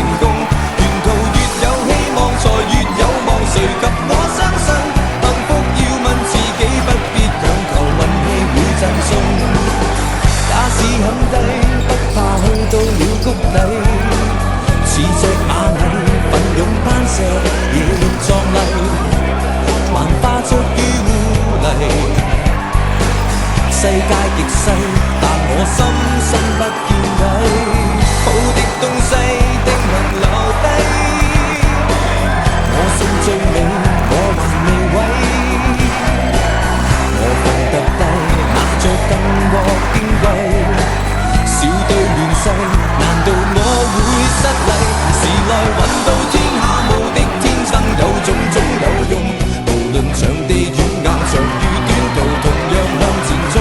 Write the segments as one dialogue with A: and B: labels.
A: 成功。沿途越有希望，才越有望。誰及我相信，幸福要問自己，不必強求運氣會贈送。假使很低，不怕去到了谷底。似隻螞蟻，奮勇攀石，野力壯麗，還化着於污泥。世界極細，但我深深不見底。好的東西定能留低，我信最美，我還未毀。我放得低，拿着更獲矜貴。笑對亂世，難道我會失禮？時來運到天下無敵天生有種種有用，無論場地遠硬長與短途同樣向前衝。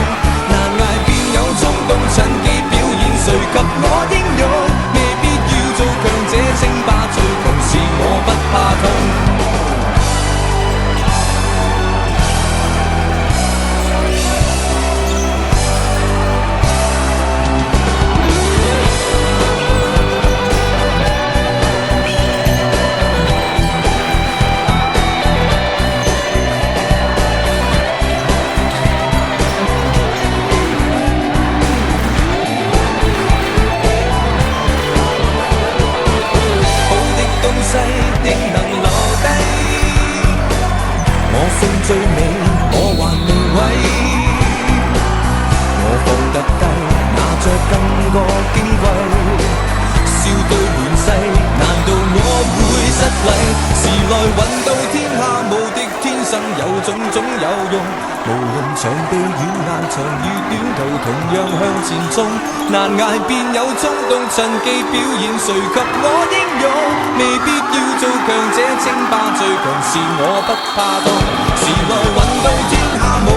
A: 難捱便有衝動，趁機表演，誰及我英勇？未必要做強者稱霸，最強是我不怕痛。定能留低，我信最美，我還未毀。我放得低，拿着更覺矜貴。笑對亂世，難道我會失禮？時來運到天下無敵天生有種種有用，無論場地遠硬長與短途同樣向前衝。難捱便有衝動，趁機表演，誰及我英勇？未必要做強者稱霸，最強是我不怕痛。時來運到天下無